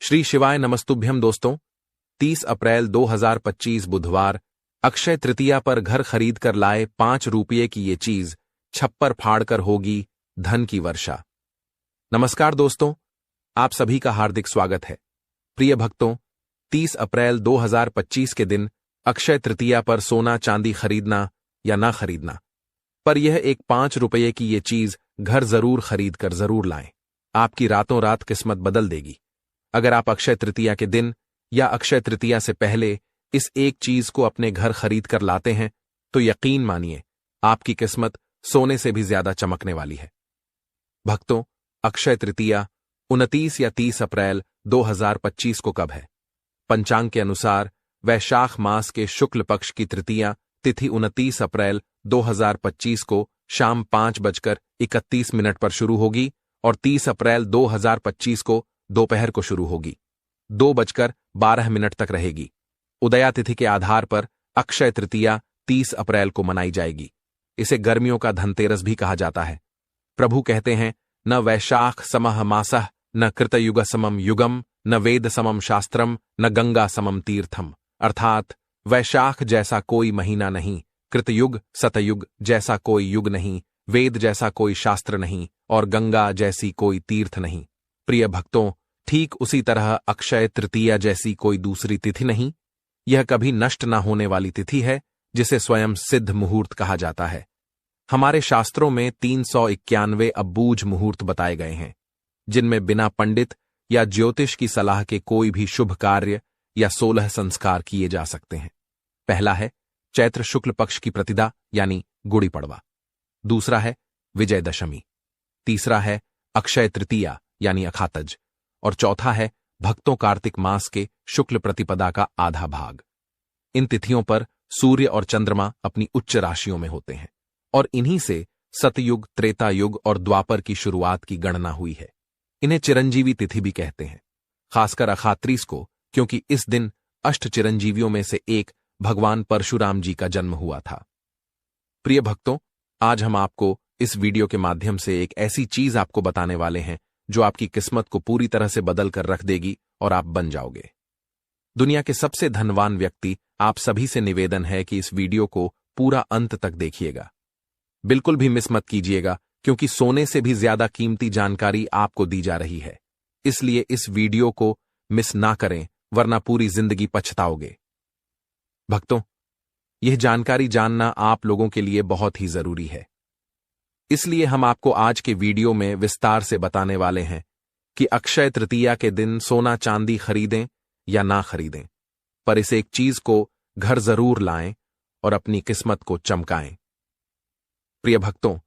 श्री शिवाय नमस्तुभ्यम दोस्तों। 30 अप्रैल 2025 बुधवार अक्षय तृतीया पर घर खरीद कर लाए 5 रुपये की ये चीज छप्पर फाड़कर होगी धन की वर्षा। नमस्कार दोस्तों, आप सभी का हार्दिक स्वागत है। प्रिय भक्तों, 30 अप्रैल 2025 के दिन अक्षय तृतीया पर सोना चांदी खरीदना या ना खरीदना, पर यह एक 5 रुपये की ये चीज घर जरूर खरीद कर जरूर लाएं। आपकी रातों रात किस्मत बदल देगी। अगर आप अक्षय तृतीया के दिन या अक्षय तृतीया से पहले इस एक चीज को अपने घर खरीद कर लाते हैं तो यकीन मानिए आपकी किस्मत सोने से भी ज्यादा चमकने वाली है। भक्तों, अक्षय तृतीया 29 या 30 अप्रैल 2025 को कब है? पंचांग के अनुसार वैशाख मास के शुक्ल पक्ष की तृतीया तिथि 29 अप्रैल 2025 को शाम 5:31 पर शुरू होगी और 30 अप्रैल 2025 को दोपहर को शुरू होगी। 2:12 तक रहेगी। उदया तिथि के आधार पर अक्षय तृतीया 30 अप्रैल को मनाई जाएगी। इसे गर्मियों का धनतेरस भी कहा जाता है। प्रभु कहते हैं, न वैशाख समः मासः, न कृतयुग समम युगम, न वेद समम शास्त्रम, न गंगा समम तीर्थम। अर्थात वैशाख जैसा कोई महीना नहीं, कृतयुग सतयुग जैसा कोई युग नहीं, वेद जैसा कोई शास्त्र नहीं और गंगा जैसी कोई तीर्थ नहीं। प्रिय भक्तों, ठीक उसी तरह अक्षय तृतीया जैसी कोई दूसरी तिथि नहीं। यह कभी नष्ट न होने वाली तिथि है जिसे स्वयं सिद्ध मुहूर्त कहा जाता है। हमारे शास्त्रों में 391 अबूझ मुहूर्त बताए गए हैं, जिनमें बिना पंडित या ज्योतिष की सलाह के कोई भी शुभ कार्य या 16 संस्कार किए जा सकते हैं। पहला है चैत्र शुक्ल पक्ष की प्रतिदा यानी गुड़ी पड़वा। दूसरा है विजयदशमी। तीसरा है अक्षय तृतीया यानी अखातज। और चौथा है भक्तों कार्तिक मास के शुक्ल प्रतिपदा का आधा भाग। इन तिथियों पर सूर्य और चंद्रमा अपनी उच्च राशियों में होते हैं और इन्हीं से सतयुग, त्रेता युग और द्वापर की शुरुआत की गणना हुई है। इन्हें चिरंजीवी तिथि भी कहते हैं, खासकर अखात्रीस को, क्योंकि इस दिन अष्ट चिरंजीवियों में से एक भगवान परशुराम जी का जन्म हुआ था। प्रिय भक्तों, आज हम आपको इस वीडियो के माध्यम से एक ऐसी चीज आपको बताने वाले हैं जो आपकी किस्मत को पूरी तरह से बदल कर रख देगी और आप बन जाओगे दुनिया के सबसे धनवान व्यक्ति। आप सभी से निवेदन है कि इस वीडियो को पूरा अंत तक देखिएगा। बिल्कुल भी मिस मत कीजिएगा, क्योंकि सोने से भी ज्यादा कीमती जानकारी आपको दी जा रही है। इसलिए इस वीडियो को मिस ना करें, वरना पूरी जिंदगी पछताओगे। भक्तों, यह जानकारी जानना आप लोगों के लिए बहुत ही जरूरी है। इसलिए हम आपको आज के वीडियो में विस्तार से बताने वाले हैं कि अक्षय तृतीया के दिन सोना चांदी खरीदें या ना खरीदें, पर इस एक चीज को घर जरूर लाएं और अपनी किस्मत को चमकाएं। प्रिय भक्तों,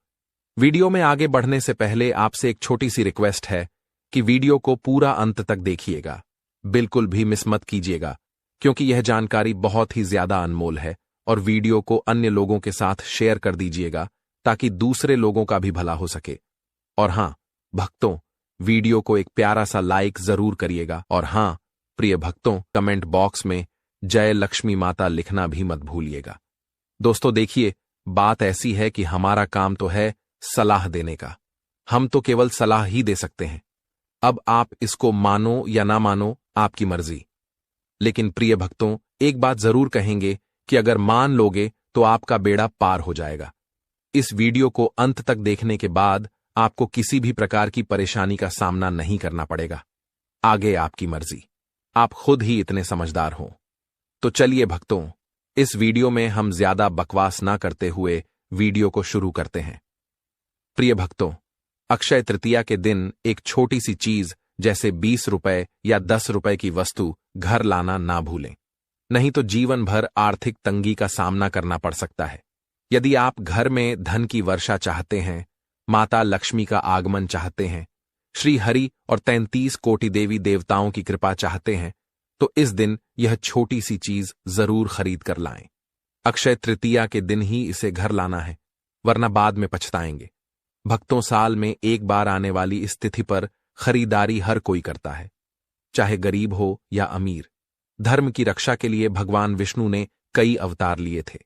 वीडियो में आगे बढ़ने से पहले आपसे एक छोटी सी रिक्वेस्ट है कि वीडियो को पूरा अंत तक देखिएगा। बिल्कुल भी मिस मत कीजिएगा, क्योंकि यह जानकारी बहुत ही ज्यादा अनमोल है और वीडियो को अन्य लोगों के साथ शेयर कर दीजिएगा ताकि दूसरे लोगों का भी भला हो सके। और हां भक्तों, वीडियो को एक प्यारा सा लाइक जरूर करिएगा। और हां प्रिय भक्तों, कमेंट बॉक्स में जय लक्ष्मी माता लिखना भी मत भूलिएगा। दोस्तों देखिए, बात ऐसी है कि हमारा काम तो है सलाह देने का। हम तो केवल सलाह ही दे सकते हैं। अब आप इसको मानो या ना मानो, आपकी मर्जी। लेकिन प्रिय भक्तों, एक बात जरूर कहेंगे कि अगर मान लोगे तो आपका बेड़ा पार हो जाएगा। इस वीडियो को अंत तक देखने के बाद आपको किसी भी प्रकार की परेशानी का सामना नहीं करना पड़ेगा। आगे आपकी मर्जी, आप खुद ही इतने समझदार हो। तो चलिए भक्तों, इस वीडियो में हम ज्यादा बकवास ना करते हुए वीडियो को शुरू करते हैं। प्रिय भक्तों, अक्षय तृतीया के दिन एक छोटी सी चीज जैसे 20 रुपए या 10 रुपए की वस्तु घर लाना ना भूलें, नहीं तो जीवन भर आर्थिक तंगी का सामना करना पड़ सकता है। यदि आप घर में धन की वर्षा चाहते हैं, माता लक्ष्मी का आगमन चाहते हैं, श्री हरि और 33 कोटि देवी देवताओं की कृपा चाहते हैं, तो इस दिन यह छोटी सी चीज जरूर खरीद कर लाएं। अक्षय तृतीया के दिन ही इसे घर लाना है, वरना बाद में पछताएंगे। भक्तों, साल में एक बार आने वाली इस तिथि पर खरीदारी हर कोई करता है, चाहे गरीब हो या अमीर। धर्म की रक्षा के लिए भगवान विष्णु ने कई अवतार लिए थे,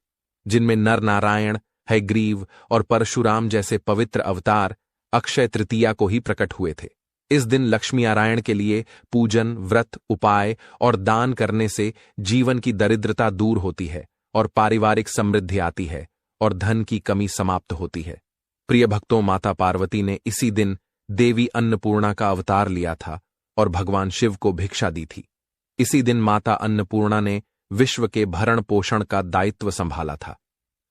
जिनमें नर नारायण, हयग्रीव और परशुराम जैसे पवित्र अवतार अक्षय तृतीया को ही प्रकट हुए थे। इस दिन लक्ष्मी नारायण के लिए पूजन, व्रत, उपाय और दान करने से जीवन की दरिद्रता दूर होती है और पारिवारिक समृद्धि आती है और धन की कमी समाप्त होती है। प्रिय भक्तों, माता पार्वती ने इसी दिन देवी अन्नपूर्णा का अवतार लिया था और भगवान शिव को भिक्षा दी थी। इसी दिन माता अन्नपूर्णा ने विश्व के भरण पोषण का दायित्व संभाला था।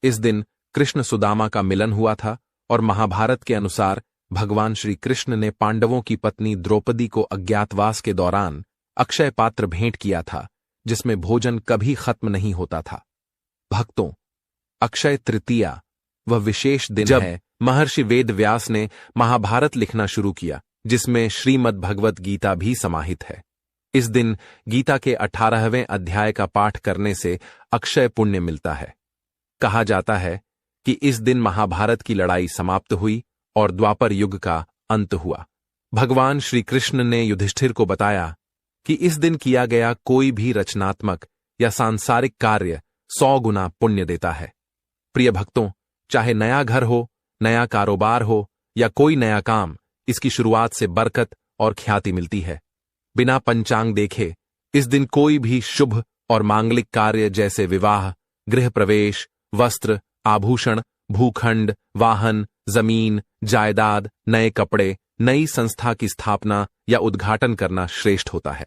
इस दिन कृष्ण सुदामा का मिलन हुआ था और महाभारत के अनुसार भगवान श्री कृष्ण ने पांडवों की पत्नी द्रौपदी को अज्ञातवास के दौरान अक्षय पात्र भेंट किया था, जिसमें भोजन कभी खत्म नहीं होता था। भक्तों, अक्षय तृतीया वह विशेष दिन है महर्षि वेद व्यास ने महाभारत लिखना शुरू किया, जिसमें श्रीमद् भगवत गीता भी समाहित है। इस दिन गीता के 18वें अध्याय का पाठ करने से अक्षय पुण्य मिलता है। कहा जाता है कि इस दिन महाभारत की लड़ाई समाप्त हुई और द्वापर युग का अंत हुआ। भगवान श्री कृष्ण ने युधिष्ठिर को बताया कि इस दिन किया गया कोई भी रचनात्मक या सांसारिक कार्य 100 गुना पुण्य देता है। प्रिय भक्तों, चाहे नया घर हो, नया कारोबार हो या कोई नया काम, इसकी शुरुआत से बरकत और ख्याति मिलती है। बिना पंचांग देखे इस दिन कोई भी शुभ और मांगलिक कार्य जैसे विवाह, गृह प्रवेश, वस्त्र, आभूषण, भूखंड, वाहन, जमीन, जायदाद, नए कपड़े, नई संस्था की स्थापना या उद्घाटन करना श्रेष्ठ होता है।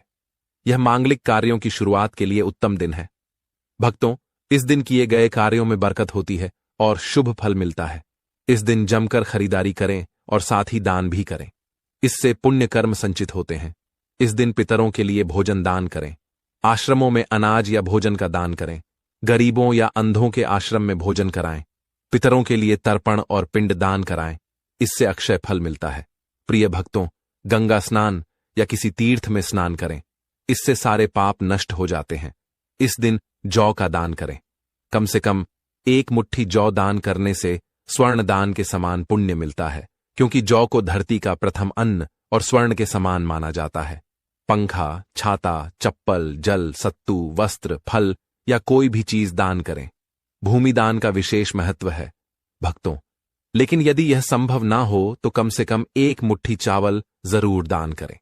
यह मांगलिक कार्यों की शुरुआत के लिए उत्तम दिन है। भक्तों, इस दिन किए गए कार्यों में बरकत होती है और शुभ फल मिलता है। इस दिन जमकर खरीदारी करें और साथ ही दान भी करें। इससे पुण्य कर्म संचित होते हैं। इस दिन पितरों के लिए भोजन दान करें। आश्रमों में अनाज या भोजन का दान करें। गरीबों या अंधों के आश्रम में भोजन कराएं। पितरों के लिए तर्पण और पिंड दान कराएं। इससे अक्षय फल मिलता है। प्रिय भक्तों, गंगा स्नान या किसी तीर्थ में स्नान करें। इससे सारे पाप नष्ट हो जाते हैं। इस दिन जौ का दान करें। कम से कम 1 मुट्ठी जौ दान करने से स्वर्ण दान के समान पुण्य मिलता है, क्योंकि जौ को धरती का प्रथम अन्न और स्वर्ण के समान माना जाता है। पंखा, छाता, चप्पल, जल, सत्तू, वस्त्र, फल या कोई भी चीज दान करें। भूमि दान का विशेष महत्व है भक्तों, लेकिन यदि यह संभव ना हो तो कम से कम 1 मुट्ठी चावल जरूर दान करें।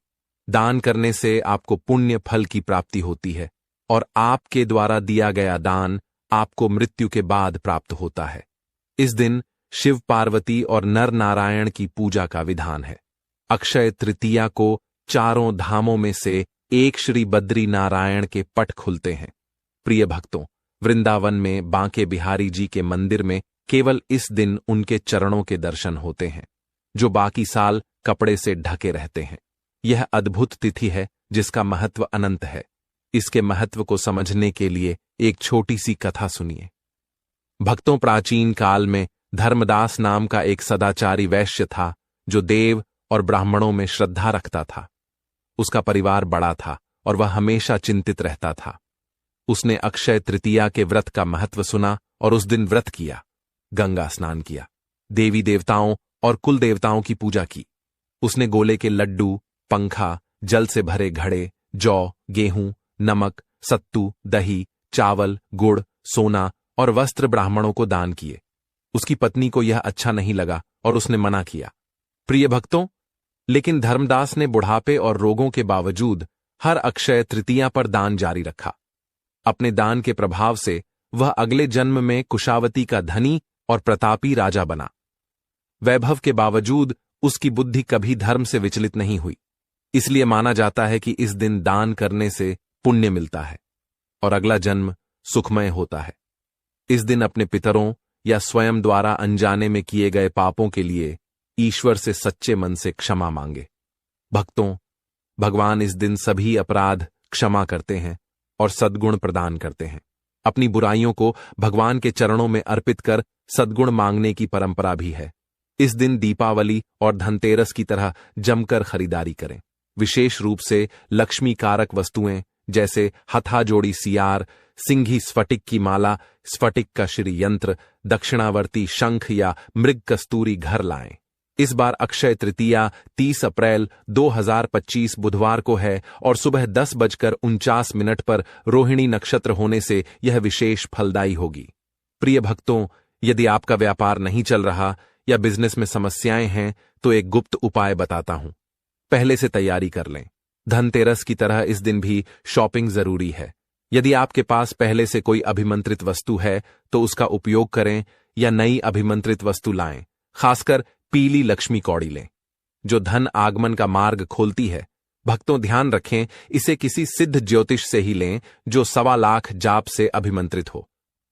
दान करने से आपको पुण्य फल की प्राप्ति होती है और आपके द्वारा दिया गया दान आपको मृत्यु के बाद प्राप्त होता है। इस दिन शिव, पार्वती और नर नारायण की पूजा का विधान है। अक्षय तृतीया को चारों धामों में से एक श्री बद्री नारायण के पट खुलते हैं। प्रिय भक्तों, वृंदावन में बांके बिहारी जी के मंदिर में केवल इस दिन उनके चरणों के दर्शन होते हैं, जो बाकी साल कपड़े से ढके रहते हैं। यह अद्भुत तिथि है जिसका महत्व अनंत है। इसके महत्व को समझने के लिए एक छोटी सी कथा सुनिए। भक्तों, प्राचीन काल में धर्मदास नाम का एक सदाचारी वैश्य था, जो देव और ब्राह्मणों में श्रद्धा रखता था। उसका परिवार बड़ा था और वह हमेशा चिंतित रहता था। उसने अक्षय तृतीया के व्रत का महत्व सुना और उस दिन व्रत किया, गंगा स्नान किया, देवी देवताओं और कुल देवताओं की पूजा की। उसने गोले के लड्डू, पंखा, जल से भरे घड़े, जौ, गेहूं, नमक, सत्तू, दही, चावल, गुड़, सोना और वस्त्र ब्राह्मणों को दान किए। उसकी पत्नी को यह अच्छा नहीं लगा और उसने मना किया। प्रिय भक्तों, लेकिन धर्मदास ने बुढ़ापे और रोगों के बावजूद हर अक्षय तृतीया पर दान जारी रखा। अपने दान के प्रभाव से वह अगले जन्म में कुशावती का धनी और प्रतापी राजा बना। वैभव के बावजूद उसकी बुद्धि कभी धर्म से विचलित नहीं हुई। इसलिए माना जाता है कि इस दिन दान करने से पुण्य मिलता है और अगला जन्म सुखमय होता है। इस दिन अपने पितरों या स्वयं द्वारा अनजाने में किए गए पापों के लिए ईश्वर से सच्चे मन से क्षमा मांगे। भक्तों, भगवान इस दिन सभी अपराध क्षमा करते हैं और सद्गुण प्रदान करते हैं। अपनी बुराइयों को भगवान के चरणों में अर्पित कर सद्गुण मांगने की परंपरा भी है। इस दिन दीपावली और धनतेरस की तरह जमकर खरीदारी करें। विशेष रूप से लक्ष्मी कारक वस्तुएं जैसे हथाजोड़ी सियार, सिंघी स्फटिक की माला, स्फटिक का श्री यंत्र, दक्षिणावर्ती शंख या मृग कस्तूरी घर लाएं। इस बार अक्षय तृतीया 30 अप्रैल 2025 बुधवार को है और सुबह 10:49 पर रोहिणी नक्षत्र होने से यह विशेष फलदायी होगी। प्रिय भक्तों, यदि आपका व्यापार नहीं चल रहा या बिजनेस में समस्याएं हैं तो एक गुप्त उपाय बताता हूं। पहले से तैयारी कर लें। धनतेरस की तरह इस दिन भी शॉपिंग जरूरी है। यदि आपके पास पहले से कोई अभिमंत्रित वस्तु है तो उसका उपयोग करें या नई अभिमंत्रित वस्तु लाएं। खासकर पीली लक्ष्मी कौड़ी लें, जो धन आगमन का मार्ग खोलती है। भक्तों, ध्यान रखें, इसे किसी सिद्ध ज्योतिष से ही लें जो 1.25 लाख जाप से अभिमंत्रित हो।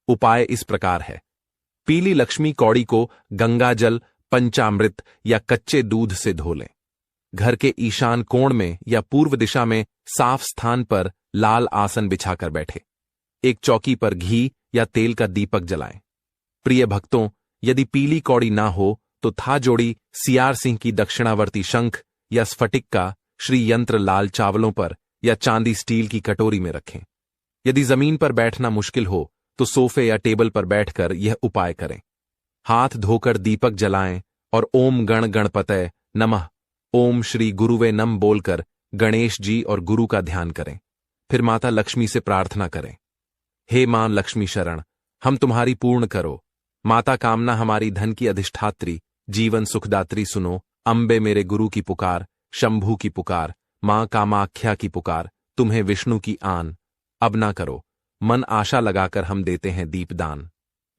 उपाय इस प्रकार है। पीली लक्ष्मी कौड़ी को गंगाजल, पंचामृत या कच्चे दूध से धो लें। घर के ईशान कोण में या पूर्व दिशा में साफ स्थान पर लाल आसन बिछाकर बैठे। एक चौकी पर घी या तेल का दीपक जलाएं। प्रिय भक्तों, यदि पीली कौड़ी ना हो तो था जोड़ी सियार सिंह की दक्षिणावर्ती शंख या स्फटिक का श्री यंत्र लाल चावलों पर या चांदी स्टील की कटोरी में रखें। यदि जमीन पर बैठना मुश्किल हो तो सोफे या टेबल पर बैठकर यह उपाय करें। हाथ धोकर दीपक जलाएं और ओम गण गणपतये नमः, ओम श्री गुरुवे नम बोलकर गणेश जी और गुरु का ध्यान करें। फिर माता लक्ष्मी से प्रार्थना करें, हे मां लक्ष्मी शरण, हम तुम्हारी पूर्ण करो। माता कामना हमारी धन की अधिष्ठात्री, जीवन सुखदात्री सुनो। अंबे मेरे गुरु की पुकार, शंभू की पुकार, मां कामाख्या की पुकार, तुम्हें विष्णु की आन। अब ना करो, मन आशा लगाकर हम देते हैं दीपदान।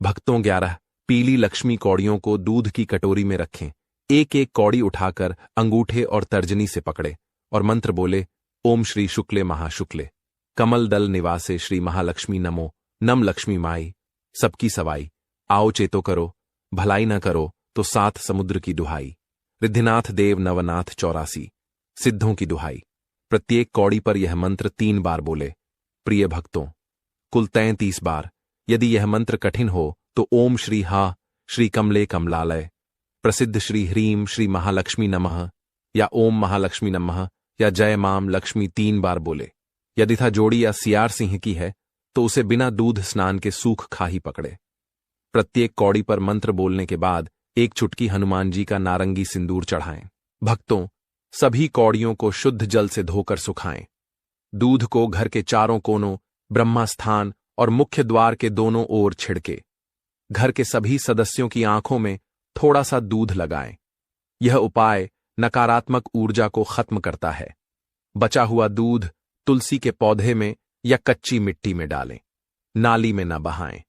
भक्तों, 11 पीली लक्ष्मी कौड़ियों को दूध की कटोरी में रखें। एक एक कौड़ी उठाकर अंगूठे और तर्जनी से पकड़े और मंत्र बोले, ओम श्री शुक्ले महाशुक्ले कमल दल निवासे श्री महालक्ष्मी नमो, नम लक्ष्मी माई सबकी सवाई। आओ चेतो करो, भलाई न करो तो 7 समुद्र की दुहाई। रिद्धिनाथ देव नवनाथ 84 सिद्धों की दुहाई। प्रत्येक कौड़ी पर यह मंत्र 3 बार बोले। प्रिय भक्तों, कुल 33 बार। यदि यह मंत्र कठिन हो तो ओम श्री हा श्री कमले कमलालय, प्रसिद्ध श्री ह्रीम श्री महालक्ष्मी नमः या ओम महालक्ष्मी नमः या जय माम लक्ष्मी 3 बार बोले। यदि था जोड़ी या सियार सिंह की है तो उसे बिना दूध स्नान के सूख खा ही पकड़े। प्रत्येक कौड़ी पर मंत्र बोलने के बाद एक चुटकी हनुमान जी का नारंगी सिंदूर चढ़ाएं। भक्तों, सभी कौड़ियों को शुद्ध जल से धोकर सुखाएं। दूध को घर के चारों कोनों, ब्रह्मा स्थान और मुख्य द्वार के दोनों ओर छिड़के। घर के सभी सदस्यों की आंखों में थोड़ा सा दूध लगाएं। यह उपाय नकारात्मक ऊर्जा को खत्म करता है। बचा हुआ दूध तुलसी के पौधे में या कच्ची मिट्टी में डालें, नाली में न बहाएं।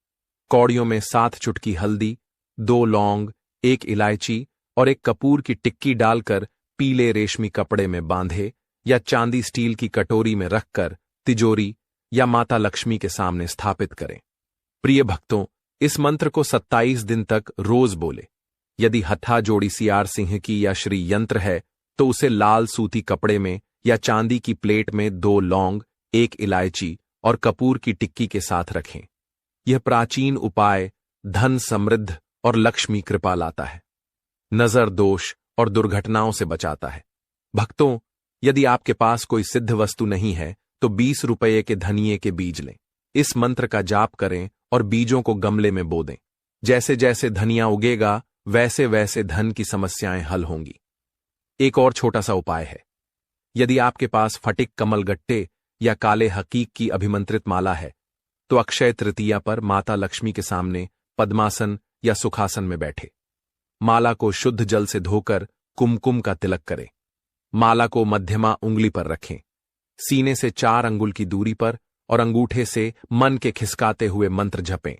कौड़ियों में 7 चुटकी हल्दी, 2 लौंग, 1 इलायची और 1 कपूर की टिक्की डालकर पीले रेशमी कपड़े में बांधे या चांदी स्टील की कटोरी में रखकर तिजोरी या माता लक्ष्मी के सामने स्थापित करें। प्रिय भक्तों, इस मंत्र को 27 दिन तक रोज बोले। यदि हथा जोड़ी सियार सिंह की या श्री यंत्र है तो उसे लाल सूती कपड़े में या चांदी की प्लेट में 2 लौंग, 1 इलायची और कपूर की टिक्की के साथ रखें। यह प्राचीन उपाय धन, समृद्ध और लक्ष्मी कृपा लाता है, नजर दोष और दुर्घटनाओं से बचाता है। भक्तों, यदि आपके पास कोई सिद्ध वस्तु नहीं है तो 20 रुपये के धनिये के बीज लें। इस मंत्र का जाप करें और बीजों को गमले में बो दें। जैसे जैसे धनिया उगेगा वैसे वैसे धन की समस्याएं हल होंगी। एक और छोटा सा उपाय है। यदि आपके पास फटिक, कमल गट्टे या काले हकीक की अभिमंत्रित माला है तो अक्षय तृतीया पर माता लक्ष्मी के सामने पद्मासन या सुखासन में बैठे। माला को शुद्ध जल से धोकर कुमकुम का तिलक करें। माला को मध्यमा उंगली पर रखें। सीने से 4 अंगुल की दूरी पर और अंगूठे से मन के खिसकाते हुए मंत्र जपें।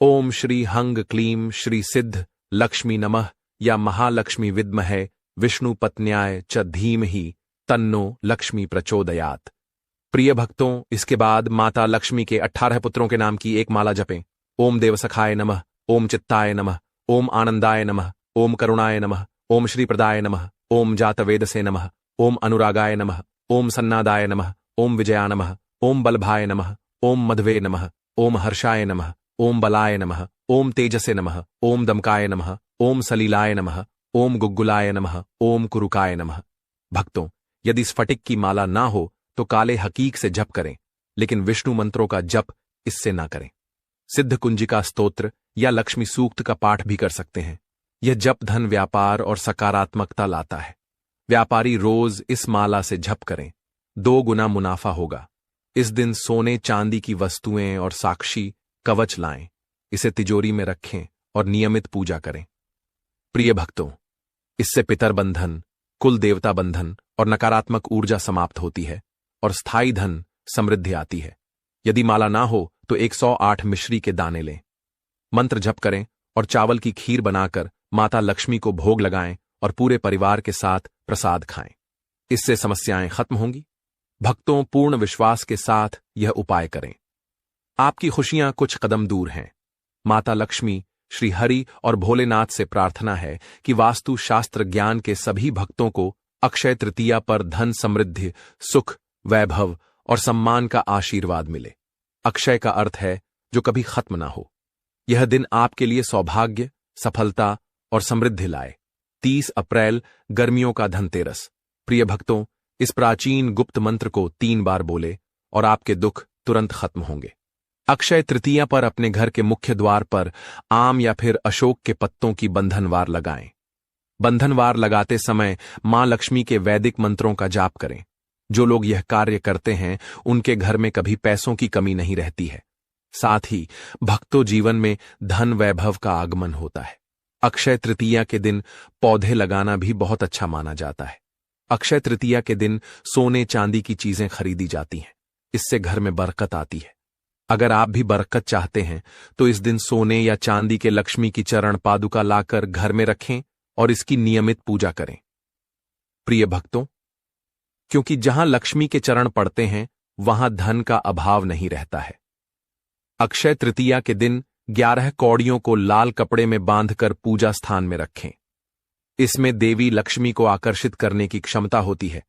ओम श्री हंग क्लीम श्री सिद्ध लक्ष्मी नमः या महालक्ष्मी विद्महे विष्णु पत्न्याय च धीमहि तन्नो लक्ष्मी प्रचोदयात्। प्रिय भक्तों, इसके बाद माता लक्ष्मी के 18 पुत्रों के नाम की एक माला जपें। ओम देवसखाय नमः, ओम चित्ताय नमः, ओम आनंदाय नमः, ओम करुणाय नमः, ओम श्रीप्रदाय नमः, ओम जातवेदसे नमः, ओम अनुरागाय नमः, ओम सन्नादाय नमः, ओम विजया नमः, ओम बलभाय नमः, ओम मध्वे नमः, ओम हर्षाय नमः, ओम बलाय नमः, ओम तेजसे नमः, ओम दमकाय नमः, ओम सलीलाय नमः, ओम गुग्गुलाय नमः, ओम कुरुकाय नमः। भक्तों, यदि स्फटिक की माला ना हो तो काले हकीक से जप करें, लेकिन विष्णु मंत्रों का जप इससे ना करें। सिद्ध कुंजिका स्तोत्र या लक्ष्मी सूक्त का पाठ भी कर सकते हैं। यह जप धन, व्यापार और सकारात्मकता लाता है। व्यापारी रोज इस माला से जप करें, 2 गुना मुनाफा होगा। इस दिन सोने चांदी की वस्तुएं और साक्षी कवच लाएं। इसे तिजोरी में रखें और नियमित पूजा करें। प्रिय भक्तों, इससे पितरबंधन, कुल देवता बंधन और नकारात्मक ऊर्जा समाप्त होती है और स्थायी धन समृद्धि आती है। यदि माला ना हो तो 108 मिश्री के दाने लें, मंत्र जप करें और चावल की खीर बनाकर माता लक्ष्मी को भोग लगाएं और पूरे परिवार के साथ प्रसाद खाएं। इससे समस्याएं खत्म होंगी। भक्तों, पूर्ण विश्वास के साथ यह उपाय करें। आपकी खुशियां कुछ कदम दूर हैं। माता लक्ष्मी, श्री हरि और भोलेनाथ से प्रार्थना है कि वास्तु शास्त्र ज्ञान के सभी भक्तों को अक्षय तृतीया पर धन समृद्धि, सुख, वैभव और सम्मान का आशीर्वाद मिले। अक्षय का अर्थ है जो कभी खत्म ना हो। यह दिन आपके लिए सौभाग्य, सफलता और समृद्धि लाए। 30 अप्रैल, गर्मियों का धनतेरस। प्रिय भक्तों, इस प्राचीन गुप्त मंत्र को 3 बार बोले और आपके दुख तुरंत खत्म होंगे। अक्षय तृतीया पर अपने घर के मुख्य द्वार पर आम या फिर अशोक के पत्तों की बंधनवार लगाएं। बंधनवार लगाते समय मां लक्ष्मी के वैदिक मंत्रों का जाप करें। जो लोग यह कार्य करते हैं उनके घर में कभी पैसों की कमी नहीं रहती है। साथ ही भक्तों जीवन में धन वैभव का आगमन होता है। अक्षय तृतीया के दिन पौधे लगाना भी बहुत अच्छा माना जाता है। अक्षय तृतीया के दिन सोने चांदी की चीजें खरीदी जाती हैं। इससे घर में बरकत आती है। अगर आप भी बरकत चाहते हैं तो इस दिन सोने या चांदी के लक्ष्मी की चरण पादुका लाकर घर में रखें और इसकी नियमित पूजा करें। प्रिय भक्तों, क्योंकि जहां लक्ष्मी के चरण पड़ते हैं वहां धन का अभाव नहीं रहता है। अक्षय तृतीया के दिन 11 कौड़ियों को लाल कपड़े में बांधकर पूजा स्थान में रखें। इसमें देवी लक्ष्मी को आकर्षित करने की क्षमता होती है।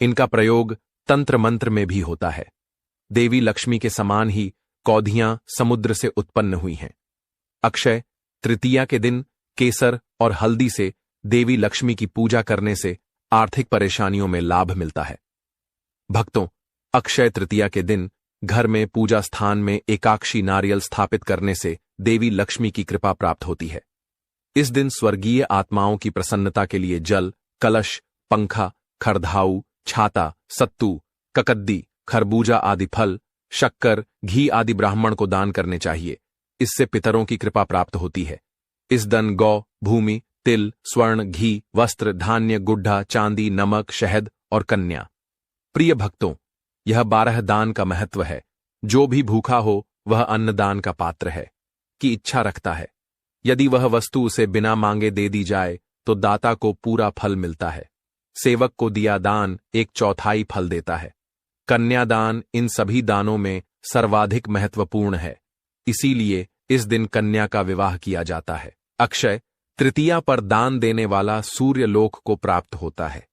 इनका प्रयोग तंत्र मंत्र में भी होता है। देवी लक्ष्मी के समान ही कौधियां समुद्र से उत्पन्न हुई हैं। अक्षय तृतीया के दिन केसर और हल्दी से देवी लक्ष्मी की पूजा करने से आर्थिक परेशानियों में लाभ मिलता है। भक्तों, अक्षय तृतीया के दिन घर में पूजा स्थान में एकाक्षी नारियल स्थापित करने से देवी लक्ष्मी की कृपा प्राप्त होती है। इस दिन स्वर्गीय आत्माओं की प्रसन्नता के लिए जल, कलश, पंखा, खरधाऊ, छाता, सत्तू, ककद्दी, खरबूजा आदि फल, शक्कर, घी आदि ब्राह्मण को दान करने चाहिए। इससे पितरों की कृपा प्राप्त होती है। इस दिन गौ, भूमि, तिल, स्वर्ण, घी, वस्त्र, धान्य, गुड्ढा, चांदी, नमक, शहद और कन्या। प्रिय भक्तों, यह 12 दान का महत्व है। जो भी भूखा हो वह अन्नदान का पात्र है की इच्छा रखता है। यदि वह वस्तु उसे बिना मांगे दे दी जाए तो दाता को पूरा फल मिलता है। सेवक को दिया दान 1/4 फल देता है। कन्यादान इन सभी दानों में सर्वाधिक महत्वपूर्ण है। इसीलिए इस दिन कन्या का विवाह किया जाता है। अक्षय तृतीया पर दान देने वाला सूर्य लोक को प्राप्त होता है।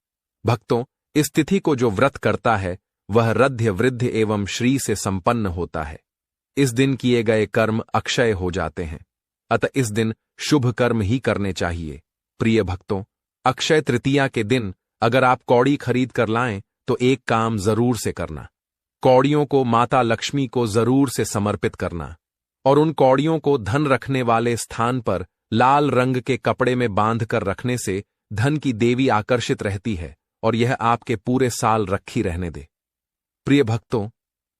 भक्तों, इस तिथि को जो व्रत करता है वह रध्य, वृद्ध एवं श्री से संपन्न होता है। इस दिन किए गए कर्म अक्षय हो जाते हैं। अतः इस दिन शुभ कर्म ही करने चाहिए। प्रिय भक्तों, अक्षय तृतीया के दिन अगर आप कौड़ी खरीद कर लाएं तो एक काम जरूर से करना। कौड़ियों को माता लक्ष्मी को जरूर से समर्पित करना और उन कौड़ियों को धन रखने वाले स्थान पर लाल रंग के कपड़े में बांध कर रखने से धन की देवी आकर्षित रहती है और यह आपके पूरे साल रखी रहने दे। प्रिय भक्तों,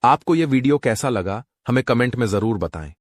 आपको यह वीडियो कैसा लगा हमें कमेंट में जरूर बताएं।